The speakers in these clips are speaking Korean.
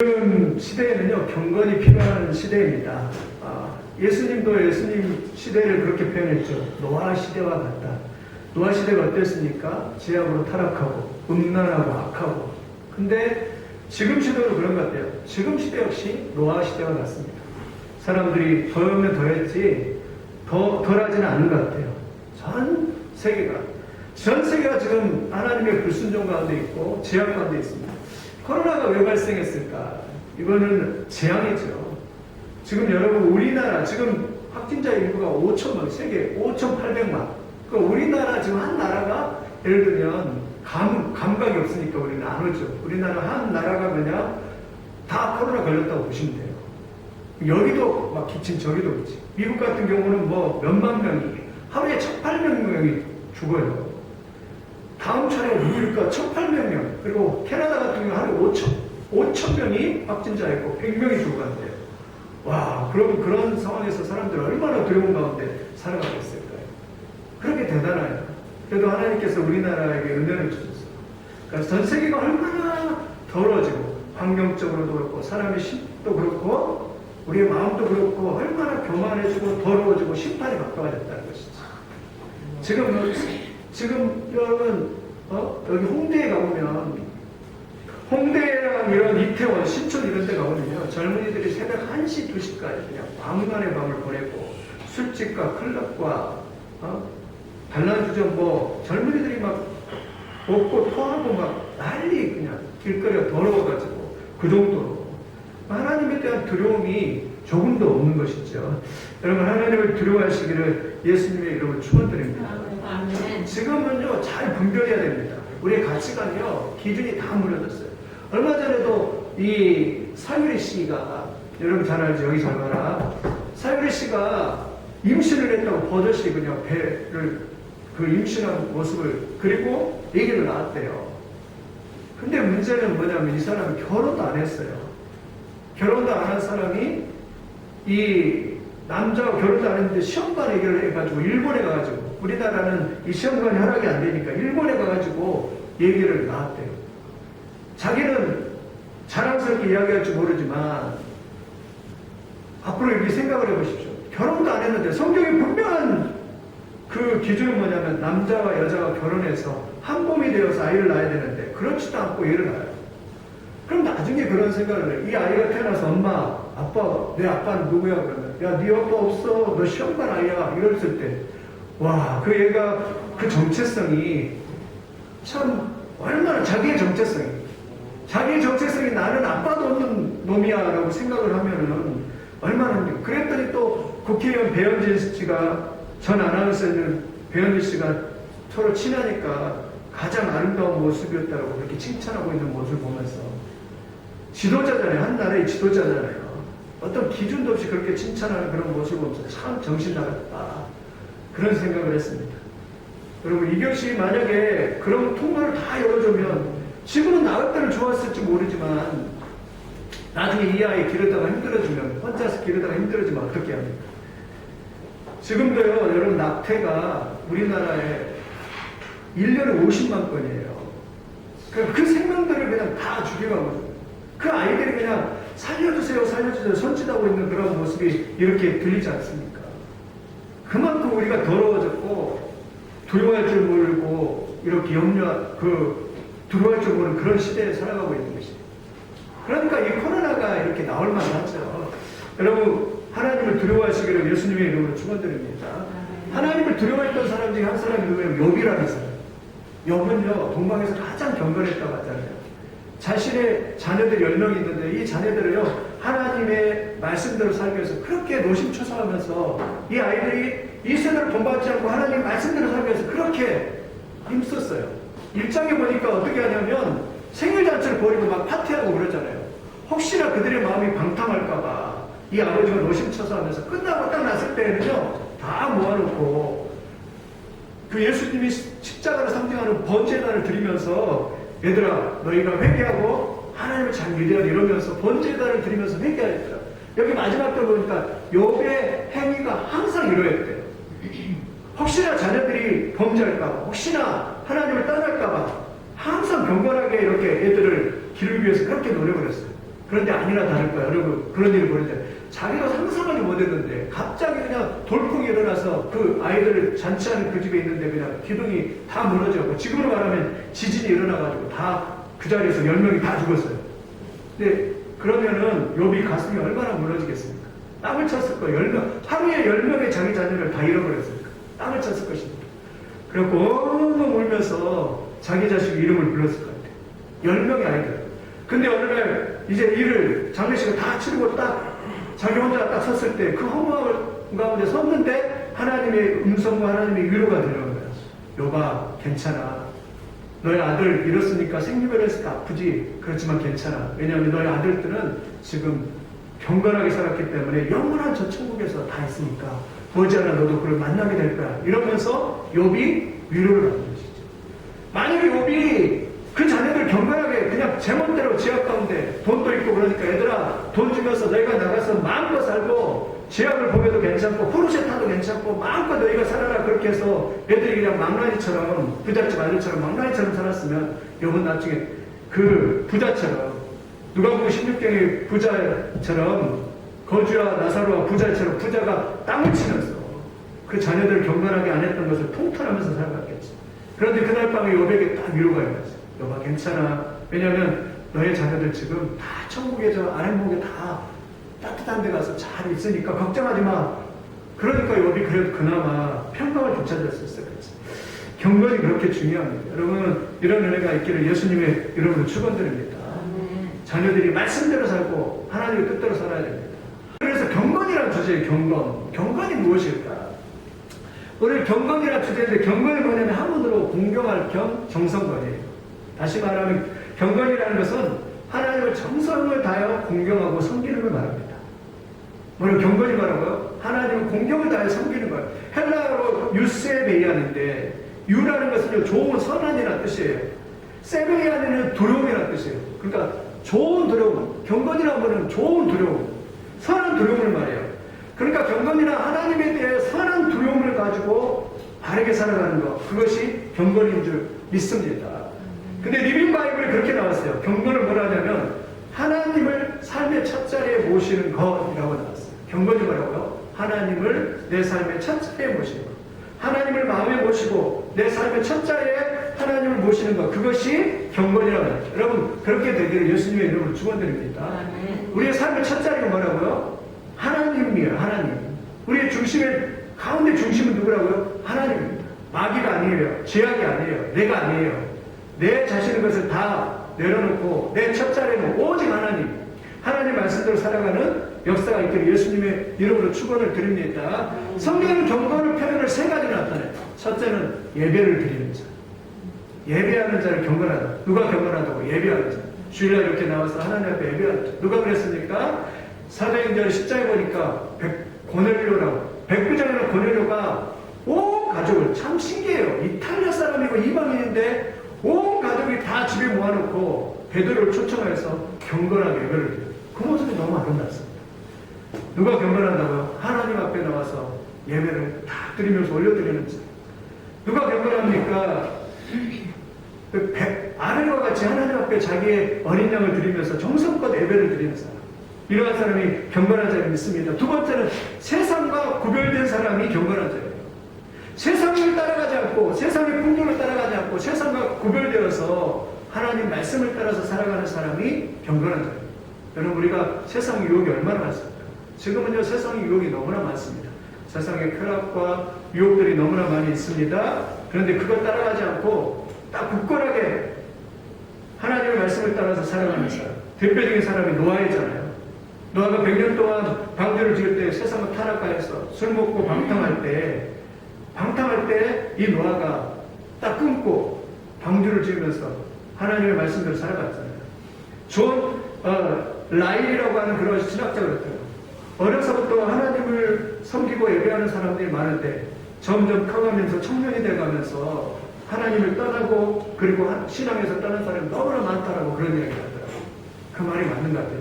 지금 시대에는요, 경건이 필요한 시대입니다. 예수님도 예수님 시대를 그렇게 표현했죠. 노아 시대와 같다. 노아 시대가 어땠습니까? 죄악으로 타락하고 음란하고 악하고. 근데 지금 시대도 그런 것 같아요. 지금 시대 역시 노아 시대와 같습니다. 사람들이 더하면 더했지 덜하지는 않은 것 같아요. 전 세계가 지금 하나님의 불순종 가운데 있고 죄악 가운데 있습니다. 코로나가 왜 발생했을까? 이거는 재앙이죠. 지금 여러분 우리나라 지금 확진자 인구가 5천만, 세계 5,800만. 그러니까 우리나라 지금 한 나라가 예를 들면 감각이 없으니까 우리는 안 오죠. 우리나라 한 나라가 그냥 다 코로나 걸렸다고 보시면 돼요. 여기도 막 기침, 저기도 기침. 미국 같은 경우는 뭐 몇만 명이 하루에 1,800명이 죽어요. 다음 차례 누구일까? 1,800명. 그리고 캐나다 같은 경우 하루에 5,000명이 확진자 있고 100명이 죽어간대요. 와, 그럼 그런 상황에서 사람들은 얼마나 두려운 가운데 살아가고 있을까요? 그렇게 대단해요. 그래도 하나님께서 우리나라에게 은혜를 주셨어요. 그러니까 전 세계가 얼마나 더러워지고 환경적으로도 그렇고 사람의 심도 그렇고 우리의 마음도 그렇고 얼마나 교만해지고 더러워지고 심판이 가까워졌다는 것이죠. 지금 여러분 여기 홍대에 가보면 홍대랑 이런 이태원, 신촌 이런 데 가보면요 젊은이들이 새벽 1시, 2시까지 그냥 밤만의 밤을 보내고 술집과 클럽과 단란주점 뭐 젊은이들이 막 먹고 토하고 막 난리 그냥 길거리가 더러워가지고 그 정도로 하나님에 대한 두려움이 조금도 없는 것이죠. 여러분 하나님을 두려워하시기를 예수님의 이름으로 축원드립니다. 지금은요 잘 분별해야 됩니다. 우리의 가치관이요 기준이 다 무너졌어요. 얼마 전에도 이 사유리 씨가 여러분 잘 알죠? 여기 잘 봐라. 사유리 씨가 임신을 했다고 버젓이 그냥 배를 그 임신한 모습을 그리고 얘기를 나왔대요. 근데 문제는 뭐냐면 이 사람이 결혼도 안 했어요. 결혼도 안 한 사람이 이 남자가 결혼도 안 했는데 시험관 얘기를 해가지고 일본에 가가지고 우리나라는 이 시험관이 허락이 안 되니까 일본에 가가지고 얘기를 나왔대요. 자기는 자랑스럽게 이야기할지 모르지만 앞으로 이렇게 생각을 해보십시오. 결혼도 안 했는데 성경에 분명한 그 기준은 뭐냐면 남자와 여자가 결혼해서 한 몸이 되어서 아이를 낳아야 되는데 그렇지도 않고 얘를 낳아요. 그럼 나중에 그런 생각을 해요. 이 아이가 태어나서 엄마, 아빠, 내 아빠는 누구야? 그러면 야, 네 아빠 없어. 너 시험관 아이야. 이랬을 때 와, 그 얘가 그 정체성이 참 얼마나 자기의 정체성이 나는 아빠도 없는 놈이야 라고 생각을 하면은 얼마나 그랬더니 또 국회의원 배현진 씨가 전 아나운서는 배현진 씨가 서로 친하니까 가장 아름다운 모습이었다고 그렇게 칭찬하고 있는 모습을 보면서 지도자잖아요. 한 나라의 지도자잖아요. 어떤 기준도 없이 그렇게 칭찬하는 그런 모습을 보면서 참 정신 나갔다. 그런 생각을 했습니다. 여러분 이것이 만약에 그런 통로를 다 열어주면 지금은 나을 때는 좋았을지 모르지만 나중에 이 아이 기르다가 힘들어지면 혼자서 기르다가 힘들어지면 어떻게 합니까? 지금도요 여러분 낙태가 우리나라에 1년에 50만 건이에요. 그 생명들을 그냥 다 죽여가고 그 아이들이 그냥 살려주세요 손짓하고 있는 그런 모습이 이렇게 들리지 않습니까? 그만큼 우리가 더러워졌고 두려워할 줄 모르고 이렇게 두려워할 줄 모르는 그런 시대에 살아가고 있는 것입니다. 그러니까 이 코로나가 이렇게 나올 만하죠. 여러분 하나님을 두려워하시기를 예수님의 이름으로 축원드립니다. 하나님을 두려워했던 사람 중에 한 사람이 누구예요? 욥이라는 사람. 욥은요 동방에서 가장 경건했다고 하잖아요. 자신의 자녀들 10명이 있는데 이 자녀들을요 하나님의 말씀대로 살기 위해서 그렇게 노심초사하면서 이 아이들이 이 세대를 본받지 않고 하나님의 말씀대로 살기 위해서 그렇게 힘썼어요. 1장에 보니까 어떻게 하냐면 생일잔치를 벌이고 막 파티하고 그러잖아요. 혹시나 그들의 마음이 방탕할까봐 이 아버지가 노심초사하면서 끝나고 딱 났을 때에는요 다 모아놓고 그 예수님이 십자가를 상징하는 번제단을 드리면서 얘들아 너희가 회개하고 하나님을 잘 믿어야 이러면서 번제단을 드리면서 회개하였더라. 여기 마지막 때 보니까 욥의 행위가 항상 이러했대요. 혹시나 자녀들이 범죄할까봐 혹시나 하나님을 떠날까봐 항상 경건하게 이렇게 애들을 기르기 위해서 그렇게 노력을 했어요. 그런데 아니나 다를까 여러분 그런 일이 벌어져요. 자기가 상상하지 못했는데 갑자기 그냥 돌풍이 일어나서 그 아이들을 잔치하는 그 집에 있는데 그냥 기둥이 다 무너져고 지금으로 말하면 지진이 일어나가지고 다 그 자리에서 10명이 다 죽었어요. 근데 그러면은 욥이 가슴이 얼마나 무너지겠습니까? 땅을 쳤을 거예요. 10명, 하루에 10명의 자기 자녀를 다 잃어버렸으니까 땅을 쳤을 것입니다. 그래갖고 엉엉 울면서 자기 자식 이름을 불렀을 것 같아요. 10명의 아이들. 근데 어느 날 이제 일을 장례식을 다 치르고 딱 자기 혼자 딱 섰을 때 그 허무함 가운데 섰는데 하나님의 음성과 하나님의 위로가 들려오는 거예요. 욥아 괜찮아. 너의 아들 잃었으니까 생리별했으니까 아프지. 그렇지만 괜찮아. 왜냐하면 너의 아들들은 지금 경건하게 살았기 때문에 영원한 저 천국에서 다 있으니까 머지않아 너도 그걸 만나게 될 거야. 이러면서 욥이 위로를 받는 것이죠. 만약에 욥이 그 자녀들 경건하게 그냥 제멋대로 지하 가운데 돈도 있고 그러니까 얘들아 돈 주면서 너희가 나가서 마음껏 살고 지하를 보면도 괜찮고 포르쉐 타도 괜찮고 마음껏 너희가 살아라 그렇게 해서 애들이 그냥 망나니처럼 부잣집 아들처럼 망나니처럼 살았으면 욥은 나중에 그 부자처럼 누가복음 16경의 부자처럼 거주와 나사로와 부자처럼 부자가 땅을 치면서 그 자녀들을 경건하게 안 했던 것을 통탄하면서 살아갔겠지. 그런데 그날 밤에 욥에게 딱 위로가 있었어요. 욥아 괜찮아. 왜냐하면 너의 자녀들 지금 다 천국에 저 아랫목에 다 따뜻한 데 가서 잘 있으니까 걱정하지 마. 그러니까 욥이 그래도 그나마 평강을 되찾았었어요. 경건이 그렇게 중요합니다. 여러분 이런 은혜가 있기를 예수님의 이름으로 축원드립니다. 자녀들이 말씀대로 살고 하나님의 뜻대로 살아야 됩니다. 그래서 경건이라는 주제의 경건. 경건이 무엇일까? 오늘 경건이라는 주제인데 경건이 뭐냐면 한문으로 공경할 겸 정성건이에요. 다시 말하면 경건이라는 것은 하나님을 정성을 다하여 공경하고 섬기는 걸 말합니다. 뭐냐면 경건이 뭐라고요? 하나님을 공경을 다하여 섬기는 거예요. 헬라어로 유세베이아인데 유라는 것은요 좋은 선한이라는 뜻이에요. 세베이아는 두려움이라는 뜻이에요. 그러니까 좋은 두려움, 경건이라는 것은 좋은 두려움, 선한 두려움을 말해요. 그러니까 경건이란 하나님에 대해 선한 두려움을 가지고 바르게 살아가는 것, 그것이 경건인 줄 믿습니다. 근데 리빙 바이블에 그렇게 나왔어요. 경건을 뭐라 하냐면 하나님을 삶의 첫 자리에 모시는 것이라고 나왔어요. 경건이 뭐라고요? 하나님을 내 삶의 첫 자리에 모시는 것. 하나님을 마음에 모시고 내 삶의 첫 자리에 하나님을 모시는 것, 그것이 경건이라고 하죠. 여러분 그렇게 되기를 예수님의 이름으로 축원드립니다. 우리의 삶의 첫 자리가 뭐라고요? 하나님이에요. 하나님. 우리의 중심의 가운데 중심은 누구라고요? 하나님입니다. 마귀가 아니에요. 죄악이 아니에요. 내가 아니에요. 내 자신의 것을 다 내려놓고 내 첫 자리는 오직 하나님. 하나님 말씀대로 살아가는 역사가 있기를 예수님의 이름으로 축원을 드립니다. 성경은 경건을 표현을 세 가지나 나타내요. 첫째는 예배를 드리는 자. 예배하는 자를 경건하다. 누가 경건하다고? 예배하는 자. 주일날 이렇게 나와서 하나님 앞에 예배하는 자. 누가 그랬습니까? 사도행전 10장에 보니까 고넬료라고. 백부장이라는 고넬료가 온 가족을, 참 신기해요. 이탈리아 사람이고 이방인인데 온 가족이 다 집에 모아놓고 베드로를 초청해서 경건하게 예배를 드려요. 그 모습이 너무 아름답습니다. 누가 경건한다고요? 하나님 앞에 나와서 예배를 다 드리면서 올려드리는 자. 누가 경건합니까? 아벨과 같이 하나님 앞에 자기의 어린 양을 드리면서 정성껏 예배를 드리는 사람. 이러한 사람이 경건한 자를 믿습니다. 두 번째는 세상과 구별된 사람이 경건한 자예요. 세상을 따라가지 않고 세상의 풍조를 따라가지 않고 세상과 구별되어서 하나님 말씀을 따라서 살아가는 사람이 경건한 자예요. 여러분 우리가 세상 유혹이 얼마나 많습니까? 지금은요 세상의 유혹이 너무나 많습니다. 세상의 쾌락과 유혹들이 너무나 많이 있습니다. 그런데 그걸 따라가지 않고 딱 굳건하게 하나님의 말씀을 따라서 살아가는 사람. 대표적인 사람이 노아이잖아요. 노아가 100년 동안 방주를 지을 때 세상을 타락하여서 술 먹고 방탕할 때 이 노아가 딱 끊고 방주를 지으면서 하나님의 말씀대로 살아갔잖아요. 존 라일이라고 하는 그런 신학자가 그랬더라고요. 어려서부터 하나님을 섬기고 예배하는 사람들이 많은데 점점 커가면서 청년이 돼가면서 하나님을 떠나고 그리고 신앙에서 떠난 사람이 너무나 많다라고 그런 이야기를 하더라고요. 그 말이 맞는 것 같아요.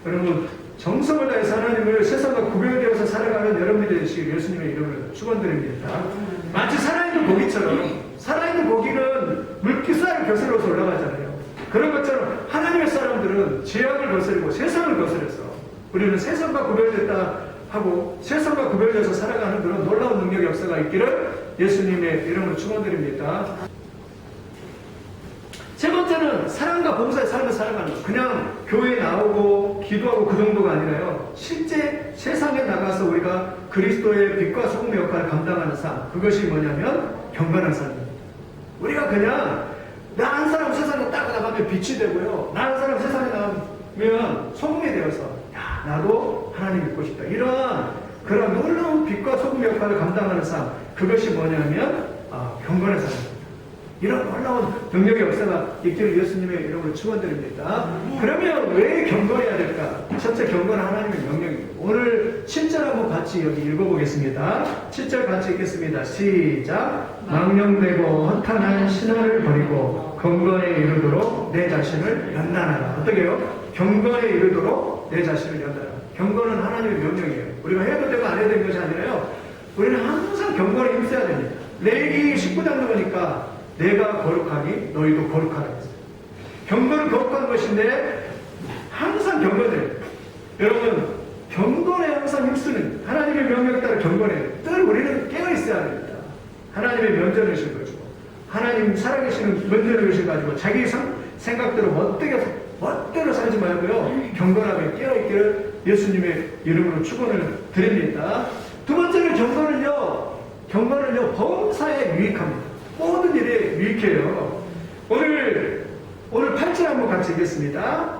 여러분 정성을 다해서 하나님을 세상과 구별되어서 살아가는 여러분들이 되시길 예수님의 이름으로 축원드립니다. 마치 살아있는 고기처럼 살아있는 고기는 물기 쌀 벼슬로서 올라가잖아요. 그런 것처럼 하나님의 사람들은 죄악을 거스르고 세상을 거스려서 우리는 세상과 구별됐다 하고 세상과 구별돼서 살아가는 그런 놀라운 능력의 역사가 있기를 예수님의 이름으로 축원드립니다. 세 번째는 사랑과 봉사의 삶을 살아가는 것. 그냥 교회에 나오고 기도하고 그 정도가 아니라요. 실제 세상에 나가서 우리가 그리스도의 빛과 소금의 역할을 감당하는 삶. 그것이 뭐냐면 경건한 삶입니다. 우리가 그냥 나 한 사람 세상에 딱 나가면 빛이 되고요. 나 한 사람 세상에 나가면 소금이 되어서 야, 나도 하나님 믿고 싶다. 이러한 그런 놀라운 빛과 소금의 역할을 감당하는 삶. 그것이 뭐냐면 경건한 삶입니다. 이런 놀라운 능력의 역사가 있기를 예수님의 이름으로 축원드립니다. 그러면 왜 경건해야 될까? 첫째, 경건은 하나님의 명령입니다. 오늘 7절 한번 같이 여기 읽어보겠습니다. 7절 같이 읽겠습니다. 시작. 망령되고 허탄한 신화를 버리고 경건에 이르도록 내 자신을 연단하라. 어떻게 해요? 경건에 이르도록 내 자신을 연단하라. 경건은 하나님의 명령이에요. 우리가 해도 되고 안 해도 되는 것이 아니라요. 우리는 항상 경건에 힘써야 됩니다. 레위기 19장도 보니까 내가 거룩하니 너희도 거룩하라 했어요. 경건은 거룩한 것인데 항상 경건해요. 여러분, 경건에 항상 힘쓰는 하나님의 명령에 따라 경건해요. 늘 우리는 깨어있어야 됩니다. 하나님의 면전의식을 가지고 하나님 살아계시는 면전의식을 가지고 자기 생각대로 멋대로 살지 말고요. 경건하게 깨어있기를 예수님의 이름으로 축원을 드립니다. 두 번째는 경건은요 범사에 유익합니다. 모든 일에 유익해요. 오늘 8절 한번 같이 읽겠습니다.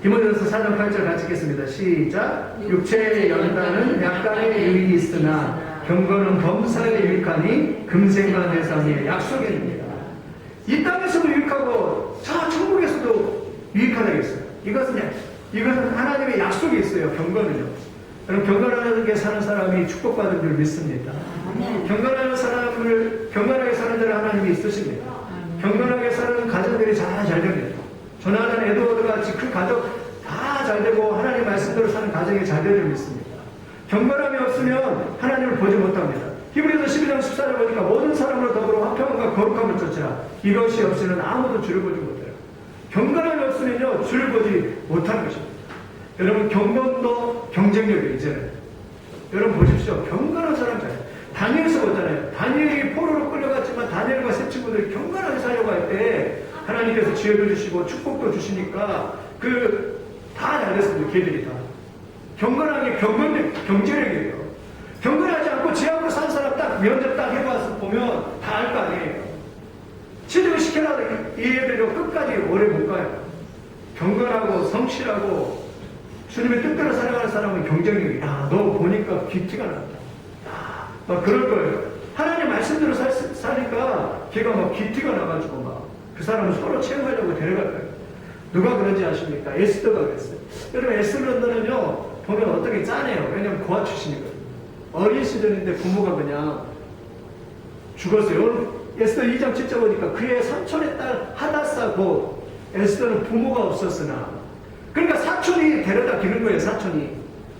디모데전서 4장 8절 같이 읽겠습니다. 시작. 육체의 연단은 약간의 유익이 있으나 경건은 범사에 유익하니 금생과 대상의 약속입니다. 이 땅에서도 유익하고 저 천국에서도 유익하다겠어요. 이것은 하나님의 약속이 있어요. 경건은요. 여러분, 경건하게 사는 사람이 축복받은 줄 믿습니다. 경건하게 사는 자를 하나님이 있으십니다. 경건하게 사는 가정들이 잘 됩니다. 조나단, 에드워드 같이 큰 가정 다 잘 되고 하나님 말씀대로 사는 가정이 잘 되는 줄 믿습니다. 경건함이 없으면 하나님을 보지 못합니다. 히브리서 12장 14절 보니까 모든 사람으로 더불어 화평함과 거룩함을 쫓으라. 이것이 없이는 아무도 주를 보지 못해요. 경건함이 없으면요 주를 보지 못하는 것입니다. 여러분, 경건도 경쟁력이에요. 이제는 여러분 보십시오. 경건한 사람들 다니엘서 보잖아요. 다니엘이 포로로 끌려갔지만 다니엘과 세 친구들이 경건하게 살려고 할 때 하나님께서 지혜도 주시고 축복도 주시니까 다 잘 됐습니다. 걔들이 다 경건하게 경제력이에요. 경건하지 않고 지하로 산 사람 딱 면접 딱 해봐서 보면 다 알 거 아니에요. 취직을 시켜놔도 이 애들이 끝까지 오래 못 가요. 경건하고 성실하고 주님의 뜻대로 살아가는 사람은 경쟁력이 너 보니까 귀티가 난다. 막 그럴 거예요. 하나님 말씀대로 사니까 걔가 막 귀티가 나가지고 막 그 사람을 서로 체험하려고 데려갈 거예요. 누가 그런지 아십니까? 에스더가 그랬어요. 여러분, 에스더는요 보면 어떻게 짠해요. 왜냐면 고아 출신이거든요. 어린 시절인데 부모가 그냥 죽었어요. 에스더 2장 7절 보니까 그의 삼촌의 딸 하다사고 에스더는 부모가 없었으나 그러니까 사촌이 데려다 기는 거예요. 사촌이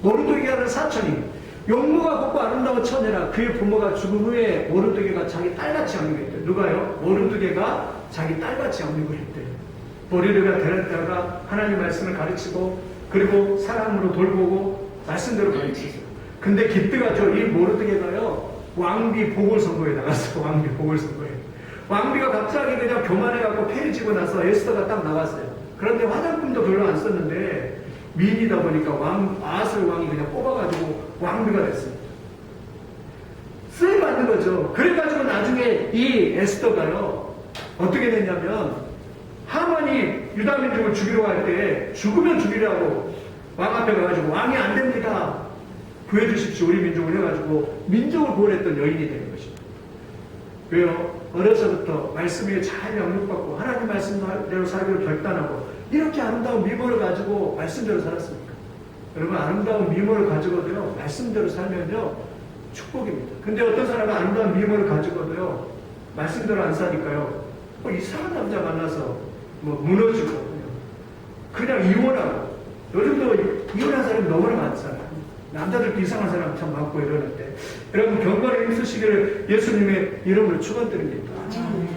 모르드게라는 사촌이 용모가 곱고 아름다운 처녀라. 그의 부모가 죽은 후에 모르드게가 자기 딸같이 양육을 했대요. 누가요? 모르드게가 자기 딸같이 양육을 했대요. 모르드게가 데려다가 하나님 말씀을 가르치고 그리고 사랑으로 돌보고 말씀대로 가르치죠. 근데 기특하죠. 이 모르드게가요 왕비 보궐선거에 나갔어요. 왕비 보궐선거에. 왕비가 갑자기 그냥 교만해갖고 폐해지고 나서 에스더가 딱 나왔어요. 그런데 화장품도 별로 안 썼는데 미인이다 보니까 아슬 왕이 그냥 뽑아가지고 왕비가 됐습니다. 쓰임받는 거죠. 그래가지고 나중에 이 에스더가요 어떻게 됐냐면 하만이 유다민족을 죽이려고 할 때 죽으면 죽이려고 왕 앞에 가가지고 왕이 안 됩니다. 구해주십시오 우리 민족을 해가지고 민족을 구원했던 여인이 되는 것입니다. 왜요? 어려서부터 말씀 위에 잘 양육받고 하나님 말씀대로 살기를 결단하고 이렇게 아름다운 미모를 가지고 말씀대로 살았습니까? 여러분, 아름다운 미모를 가지고도요 말씀대로 살면요 축복입니다. 근데 어떤 사람은 아름다운 미모를 가지고도요 말씀대로 안 사니까요 이상한 남자 만나서 무너지고 그냥 이혼하고. 요즘도 이혼한 사람이 너무나 많잖아요. 남자들도 이상한 사람 참 많고 이러는데 여러분, 경건에 힘쓰시기를 예수님의 이름으로 축원드립니다.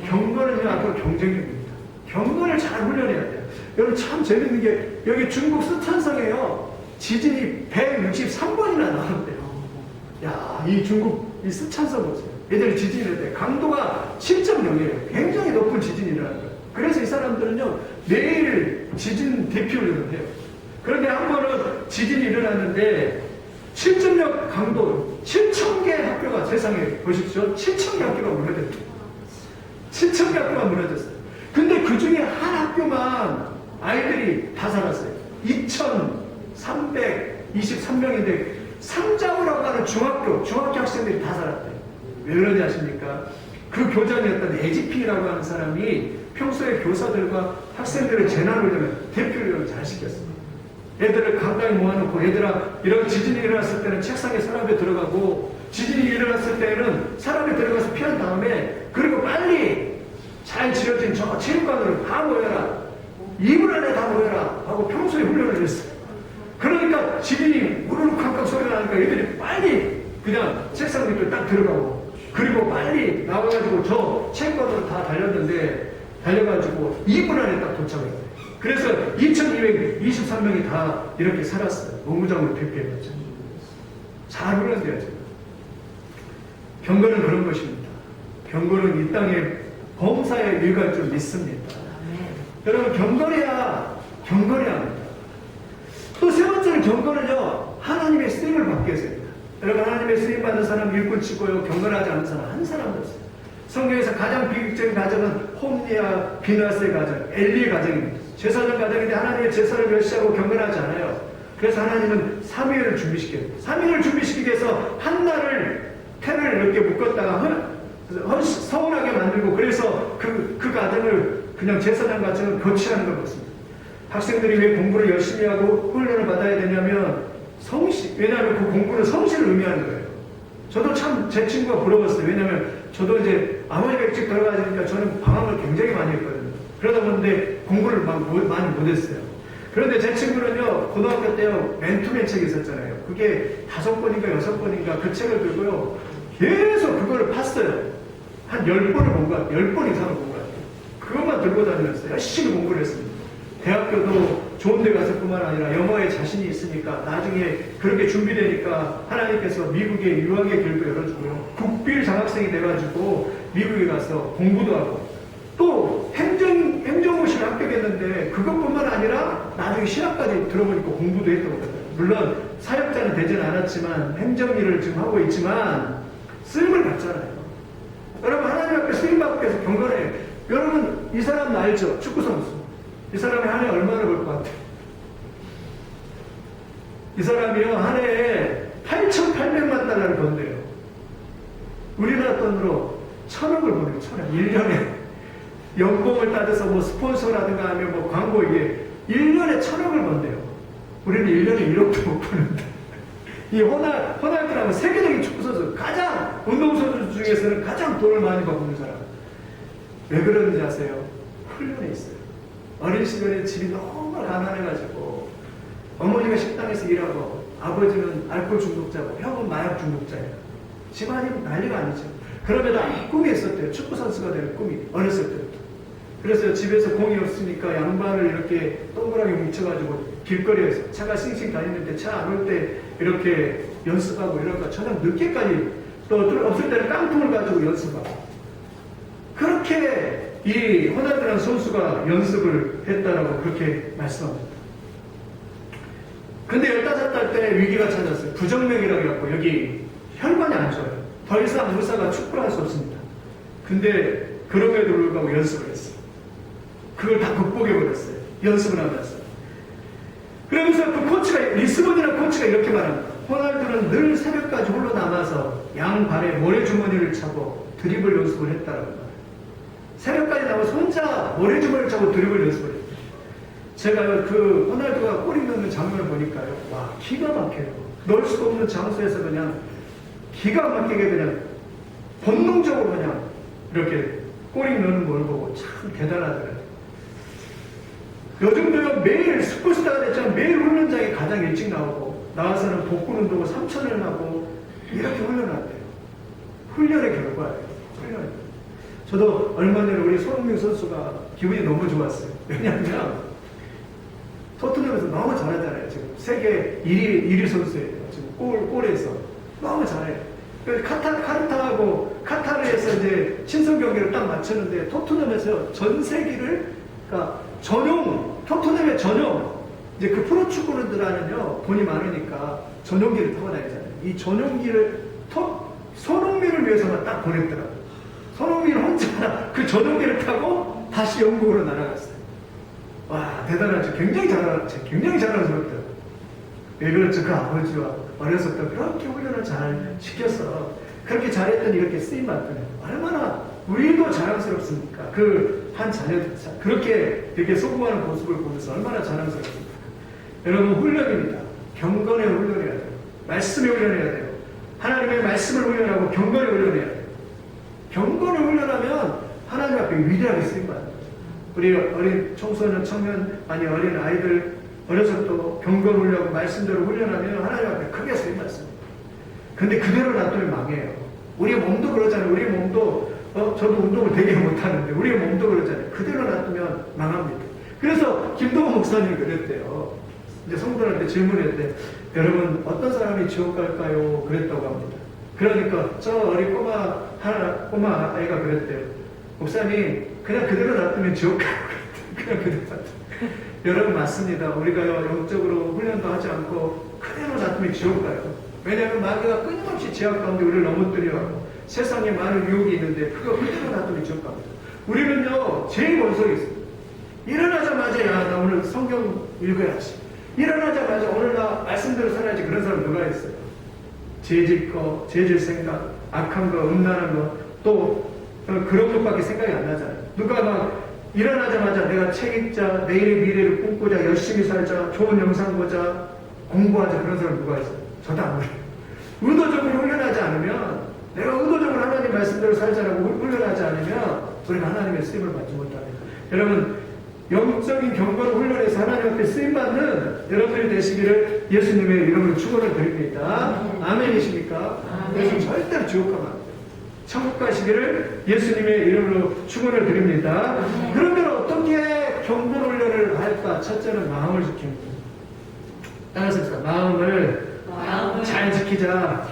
경건은요 앞으로 경쟁력입니다. 경건을 잘 훈련해야 돼요. 여러분 참 재밌는 게 여기 중국 쓰촨성에요. 지진이 163번이나 나왔대요. 야, 이 중국 이 쓰촨성 보세요. 얘들이 지진이 일때 강도가 7.0이에요. 굉장히 높은 지진이 일어나는 거예요. 그래서 이 사람들은요 매일 지진 대피 훈련을 해요. 그런데 한 번은 지진이 일어났는데 7.0 강도 7,000개 학교가 세상에 보십시오. 7,000개 학교가 무너졌어요. 7,000개 학교가 무너졌어요. 근데 그 중에 한 학교만 아이들이 다 살았어요. 2,323명인데 상자오라고 하는 중학교 학생들이 다 살았대요. 왜 그런지 아십니까? 그 교장이었던 에지핑이라고 하는 사람이 평소에 교사들과 학생들을 재난을 되면 대표를 잘 시켰습니다. 애들을 강당에 모아놓고 얘들아 이런 지진이 일어났을 때는 책상에 서랍에 들어가고 지진이 일어났을 때는 서랍에 들어가서 피한 다음에 그리고 빨리 잘 지어진 저 체육관으로 다 모여라. 2분 안에 다 모여라 하고 평소에 훈련을 했어요. 그러니까 지진이 우르르 쾅쾅 소리가 나니까 애들이 빨리 그냥 책상 밑으로 딱 들어가고 그리고 빨리 나와가지고 저 체육관으로 다 달려가지고 2분 안에 딱 도착해요. 그래서 2,223명이 다 이렇게 살았어요. 농구장으로 대피해갔죠. 잘 훈련돼야죠. 경건은 그런 것입니다. 경건은 이 땅에 범사에 일갈 줄 믿습니다. 여러분 경건해야 합니다. 또 세 번째는 경건은요 하나님의 쓰임을 받게 해서 됩니다. 여러분 하나님의 쓰임 받은 사람 일꾼 치고요 경건하지 않은 사람 한 사람도 없어요. 성경에서 가장 비극적인 가정은 홈리아 비나스의 가정, 엘리의 가정입니다. 제사장 가정인데 하나님의 제사를 멸시하고 경건하지 않아요. 그래서 하나님은 3일을 준비시켜요. 3일을 준비시키기 위해서 한 날을 테를 이렇게 묶었다가 서운하게 만들고 그래서 그 가정을 그냥 제사장 가정을 교체하는 걸 봤습니다. 학생들이 왜 공부를 열심히 하고 훈련을 받아야 되냐면 왜냐하면 그 공부는 성실을 의미하는 거예요. 저도 참 제 친구가 부러웠어요. 왜냐하면 저도 이제 아버지가 일찍 들어가니까 저는 방황을 굉장히 많이 했거든요. 그러다 보는데 공부를 많이 못했어요. 그런데 제 친구는요 고등학교 때요 맨투맨 책이 있었잖아요. 그게 5권인가 6권인가 그 책을 들고요 계속 그거를 팠어요. 한 10번을 본 것 같아요. 10번 이상을 본 것 같아요. 그것만 들고 다니면서 열심히 공부를 했습니다. 대학교도 좋은 데 갔을 뿐만 아니라 영어에 자신이 있으니까 나중에 그렇게 준비되니까 하나님께서 미국의 유학의 길도 열어주고요. 국빌 장학생이 돼가지고 미국에 가서 공부도 하고 또 행정고시를 합격했는데 그것뿐만 아니라 나중에 신학까지 들어보니까 공부도 했던 거예요. 물론 사역자는 되지는 않았지만 행정일을 지금 하고 있지만 쓰임을 받잖아요. 여러분 하나님 앞에 쓰임받고 해서 경건해. 여러분 이 사람 알죠? 축구선수. 이 사람이 한 해에 얼마나 벌 것 같아요? 이 사람이요 한 해에 8,800만 달러를 번대요. 우리나라 돈으로 1,000억을 버네요. 1,000억. 1년에 연봉을 따져서 뭐 스폰서라든가 하면 뭐 광고 이게 1년에 1,000억을 번대요. 우리는 1년에 1억도 못 버는데. 이 호날두라면 세계적인 축구선수, 가장 운동선수 중에서는 가장 돈을 많이 버는 사람. 왜 그러는지 아세요? 훈련에 있어요. 어린 시절에 집이 너무 가난해가지고 어머니가 식당에서 일하고 아버지는 알코올 중독자고 형은 마약 중독자예요. 집안이 난리가 아니죠. 그럼에도 꿈이 있었대요. 축구선수가 되는 꿈이 어렸을 때부터. 그래서 집에서 공이 없으니까 양반을 이렇게 동그랗게 뭉쳐가지고 길거리에서 차가 싱싱 다니는데 차 안 올 때 이렇게 연습하고 이러니까 저녁 늦게까지 또 없을 때는 깡통을 가지고 연습하고 그렇게 이 호날두라는 선수가 연습을 했다라고 그렇게 말씀합니다. 근데 15살 때 위기가 찾았어요. 부정맥이라고 해갖고 여기 혈관이 안 좋아요. 더 이상 의사가 축구를 할 수 없습니다. 근데 그럼에도 불구하고 연습을 했어요. 그걸 다 극복해버렸어요. 연습을 하면서. 그러면서 그 코치가, 리스본이라는 코치가 이렇게 말합니다. 호날두는 늘 새벽까지 홀로 남아서 양발에 모래주머니를 차고 드리블 연습을 했다라고 말해요. 새벽까지 나와서 혼자 모래주머니를 차고 드리블 연습을 했어요. 제가 그 호날두가 골이 넣는 장면을 보니까요. 와, 기가 막혀요. 넣을 수도 없는 장소에서 그냥 기가 막히게 그냥 본능적으로 그냥 이렇게 골이 넣는 걸 보고 참 대단하더라고요. 요즘도요 매일 스포츠다가 됐지만 매일 훈련장에 가장 일찍 나오고 나와서는 복근 운동을 3,000을 하고 이렇게 훈련한대요. 훈련의 결과예요. 훈련. 저도 얼마 전에 우리 손흥민 선수가 기분이 너무 좋았어요. 왜냐하면 토트넘에서 너무 잘하잖아요. 지금 세계 1위 선수예요. 지금 골에서 너무 잘해요. 그래서 카타르에서 이제 친선 경기를 딱 맞췄는데 토트넘에서 전 세계를 그러니까 토트넘의 전용 이제 그 프로축구들하는요 돈이 많으니까 전용기를 타고 다니잖아요. 이 전용기를 손흥민을 위해서만 딱 보냈더라고요. 손흥민 혼자 그 전용기를 타고 다시 영국으로 날아갔어요. 와, 대단하죠. 굉장히 자랑스럽더라고요. 왜 그렇죠? 그 아버지와 어렸을 때 그렇게 훈련을 잘 시켜서 그렇게 잘했더니 이렇게 쓰임받더니 얼마나 우리도 자랑스럽습니까? 그 한 자녀들 그렇게 이렇게 소구하는 모습을 보면서 얼마나 자랑스럽습니까? 여러분, 훈련입니다. 경건의 훈련해야 돼요. 말씀의 훈련해야 돼요. 하나님의 말씀을 훈련하고 경건의 훈련해야 돼요. 경건을 훈련하면 하나님 앞에 위대하게 쓰임받는 거죠. 우리 어린 청소년, 어린 아이들 어려서 또 경건 훈련하고 말씀대로 훈련하면 하나님 앞에 크게 쓰임받습니다. 근데 그대로 놔두면 망해요. 우리의 몸도 그러잖아요. 우리의 몸도 저도 운동을 되게 못하는데 우리의 몸도 그러잖아요. 그대로 놔두면 망합니다. 그래서 김동호 목사님이 그랬대요. 이제 성도들한테 질문했대. 여러분 어떤 사람이 지옥 갈까요? 그랬다고 합니다. 그러니까 저 어린 꼬마 아이가 그랬대요. 목사님 그냥 그대로 놔두면 지옥 가요. 그냥 그대로 놔두면. 여러분 맞습니다. 우리가 영적으로 훈련도 하지 않고 그대로 놔두면 지옥 가요. 왜냐하면 마귀가 끊임없이 제약 가운데 우리를 넘어뜨려하고 세상에 많은 유혹이 있는데 그거 그대로 놔두면 지옥 갑니다. 우리는요 제일 머릿속에 있습니다. 일어나자마자 야 나 오늘 성경 읽어야지. 일어나자마자 오늘 나 말씀대로 살아야지. 그런 사람 누가 있어요? 재질 생각, 악한 거, 음란한 거, 또 그런 것밖에 생각이 안 나잖아요. 누가 막 일어나자마자 내가 책 읽자, 내일의 미래를 꿈꾸자, 열심히 살자, 좋은 영상 보자, 공부하자. 그런 사람 누가 있어요? 저도 안 그래요. 의도적으로 훈련하지 않으면, 내가 의도적으로 하나님 말씀대로 살자라고 훈련하지 않으면 우리가 하나님의 쓰임을 받지 못합니다. 여러분, 영적인 경건을 훈련해서 하나님 앞에 쓰임받는 여러분이 되시기를 예수님의 이름으로 축원을 드립니다. 아멘이십니까? 그래서 절대로 지옥 가면 안 돼요. 천국 가시기를 예수님의 이름으로 축원을 드립니다. 그러면 어떻게 경건 훈련을 할까? 첫째는 마음을 지키는 거예요. 따라서 마음을 잘 지키자.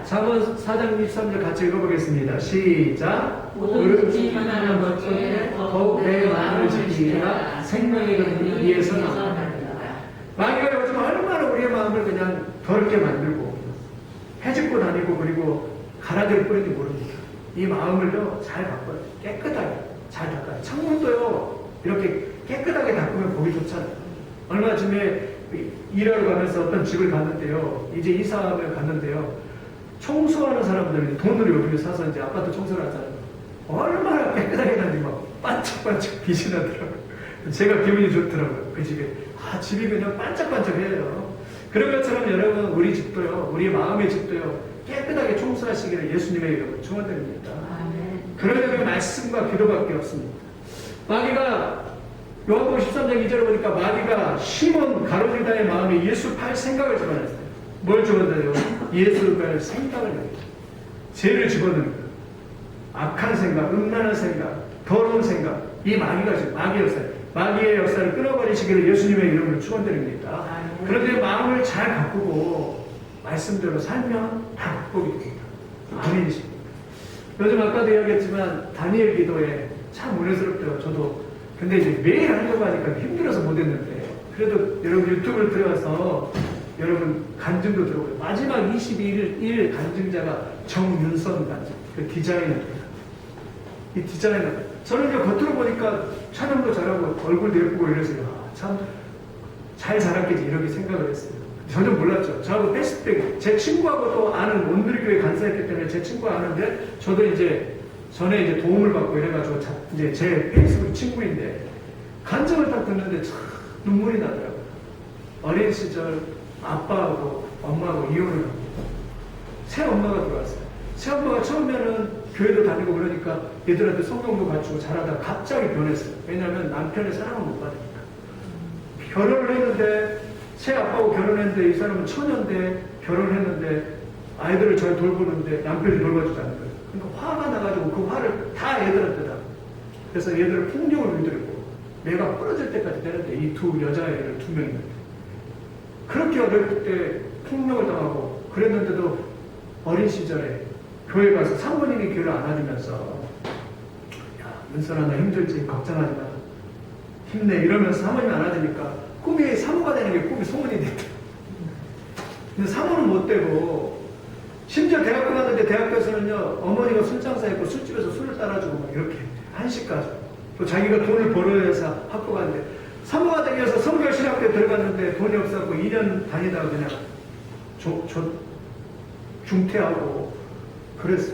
잠언 4장 23절 같이 읽어보겠습니다. 시작. 모든 하나는 것에 더욱 내 마음을 지키라. 생명의 근원이 위에서 나온다. 마귀가 요즘 얼마나 우리의 마음을 그냥 더럽게 만들고 해집고 다니고 그리고 가라지를 뿌리는지 모릅니다. 이 마음을요 잘 바꿔요. 깨끗하게 잘 닦아요. 창문도요 이렇게 깨끗하게 닦으면 보기 좋잖아요. 얼마 전에 일하러 가면서 어떤 집을 갔는데요. 이제 이사를 갔는데요. 청소하는 사람들이 돈으로 요즘에 사서 이제 아파트 청소를 하잖아요. 얼마나 깨끗하게 나는지 막 반짝반짝 빛이 나더라고요. 제가 기분이 좋더라고요. 그 집에. 집이 그냥 반짝반짝해요. 그런 것처럼 여러분 우리 집도요. 우리 마음의 집도요. 깨끗하게 청소하시기를 예수님의 이름으로 축원드립니다. 그러려면 말씀과 기도밖에 없습니다. 마귀가 요한복음 13장 2절에 보니까 마귀가 시몬 가룟유다의 마음에 예수 팔 생각을 집어넣었어요. 뭘 집어넣어요? 예수 팔 생각을 넣어요. 죄를 집어넣는 거예요. 악한 생각, 음란한 생각, 더러운 생각. 이 마귀가 지금 마귀의 역사를 끊어버리시기를 예수님의 이름으로 축원드립니다. 그런데 마음을 잘 바꾸고 말씀대로 살면 다 극복이 됩니다. 아멘이십니까? 요즘 아까도 이야기했지만 다니엘 기도에 참 은혜스럽더라고요. 저도 근데 이제 매일 하려고 하니까 힘들어서 못했는데 그래도 여러분 유튜브를 들어가서 여러분 간증도 들어보세요. 마지막 22일 간증자가 정윤선 간증 그 디자이너입니다. 이 디자이너 저는 이제 겉으로 보니까 촬영도 잘하고 얼굴도 예쁘고 이래서 참 잘 자랐겠지 이렇게 생각을 했어요. 전혀 몰랐죠. 저하고 페이스북 제 친구하고 또 아는 온누리교회 간사했기 때문에 제 친구가 아는데 저도 이제 전에 이제 도움을 받고 이래가지고 이제 제 페이스북 친구인데 간증을 딱 듣는데 참 눈물이 나더라고요. 어린 시절 아빠하고 엄마하고 이혼을 합니다. 새 엄마가 들어왔어요. 새 엄마가 처음에는 교회도 다니고 그러니까 얘들한테 성경도 갖추고 잘하다가 갑자기 변했어요. 왜냐하면 남편의 사랑을 못 받으니까. 결혼을 했는데 새 아빠하고 결혼했는데 이 사람은 처녀인데 결혼했는데 아이들을 잘 돌보는데 남편이 돌봐주지 않는 거예요. 그러니까 화가 나가지고 그 화를 다 애들한테 다. 그래서 얘들을 폭력을 위드리고 내가 부러질 때까지 되는데 이 두 여자애를 두 명이 그렇게 어릴 때 폭력을 당하고 그랬는데도 어린 시절에 교회 가서 사모님이 교회를 안아주면서 야 은선아 너 힘들지 걱정하지 마 힘내 이러면서 사모님이 안아주니까 꿈이 사모가 되는 게 꿈이 소문이 됐다. 근데 사모는 못 되고 심지어 대학교 갔는데 대학교에서는요 어머니가 술장사였고 술집에서 술을 따라주고 막 이렇게 한시까지 또 자기가 돈을 벌어야 해서 학교 갔는데 사모가 되기 위해서 성결신학교에 들어갔는데 돈이 없어서 2년 다니다가 그냥 중퇴하고 그랬어.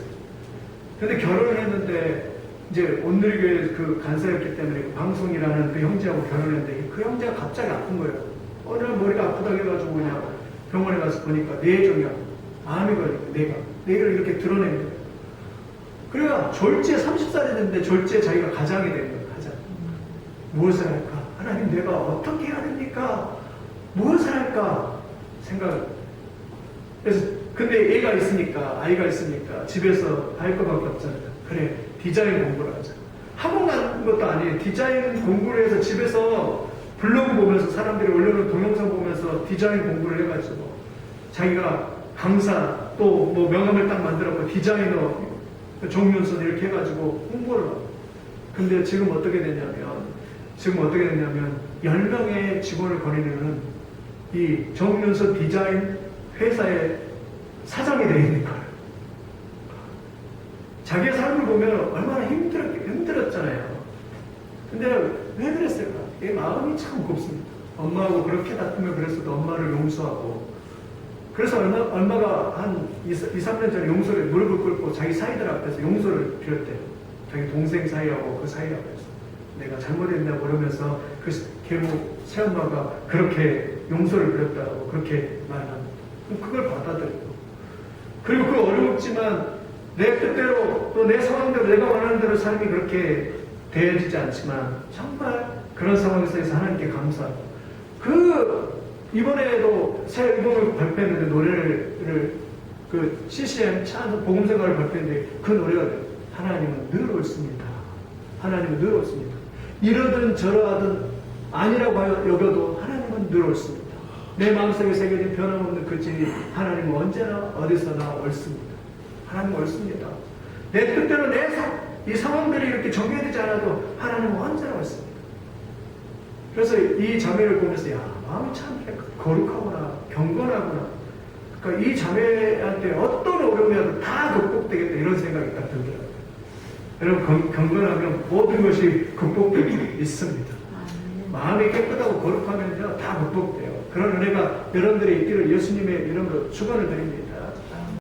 근데 결혼을 했는데 이제 온누리교회 그 간사였기 때문에 그 방송이라는 그 형제하고 결혼했는데 그 형제가 갑자기 아픈 거예요. 어느 날 머리가 아프다고 해가지고 그냥 병원에 가서 보니까 뇌종양 암이 걸리고 뇌를 이렇게 드러낸 거예요. 그래야 졸지에 30살이 됐는데 졸지에 자기가 가장이 된 거예요. 가장. 무엇을 할까? 하나님 내가 어떻게 해야 됩니까? 무엇을 할까? 생각을. 그래서 근데 애가 있으니까 아이가 있으니까 집에서 할 것밖에 없잖아요. 그래 디자인 공부를 하자. 학원 가는 것도 아니에요. 디자인 공부를 해서 집에서 블로그 보면서 사람들이 올려놓은 동영상 보면서 디자인 공부를 해가지고 자기가 강사 또 뭐 명함을 딱 만들었고 디자이너 정윤선 이렇게 해가지고 홍보를 하고. 근데 지금 어떻게 됐냐면 10명의 직원을 거느리는 이 정윤선 디자인 회사의 사장이 되어 있는 거예요. 자기의 삶을 보면 얼마나 힘들었잖아요. 근데 왜 그랬을까? 이 마음이 참 곱습니다. 엄마하고 그렇게 다투면 그랬어도 엄마를 용서하고 그래서 얼마가 한 2, 3년 전에 용서를 무릎을 꿇고 자기 사이들 앞에서 용서를 빌었대요. 자기 동생 사이하고 그 사이 앞에서 내가 잘못했냐고 그러면서 그 계모 새엄마가 그렇게 용서를 빌었다고 그렇게 말합니다. 그걸 받아들이고 그리고 그 어렵지만 내 뜻대로 또 내 상황대로 내가 원하는 대로 삶이 그렇게 되어지지 않지만 정말 그런 상황에서 하나님께 감사하고 이번에도 새 앨범을 발표했는데 노래를 그 CCM 찬송 복음생활을 발표했는데 그 노래가 하나님은 늘 옳습니다. 하나님은 늘 옳습니다. 이러든 저러하든 아니라고 여겨도 하나님은 늘 옳습니다. 내 마음속에 새겨진 변함없는 그 진리 하나님은 언제나 어디서나 옳습니다. 하나님은 옳습니다. 내 뜻대로 이 상황들이 이렇게 정해되지 않아도 하나님은 언제나 옳습니다. 그래서 이 자매를 보면서 마음이 참 거룩하구나 경건하구나. 그러니까 이 자매한테 어떤 어려움이라도 다 극복되겠다 이런 생각이 딱 들더라고요. 여러분 경건하면 모든 것이 극복될 수 있습니다. 마음이 깨끗하고 거룩하면요 다 극복돼요. 그런 은혜가 여러분들이 있기를 예수님의 이름으로 축원을 드립니다.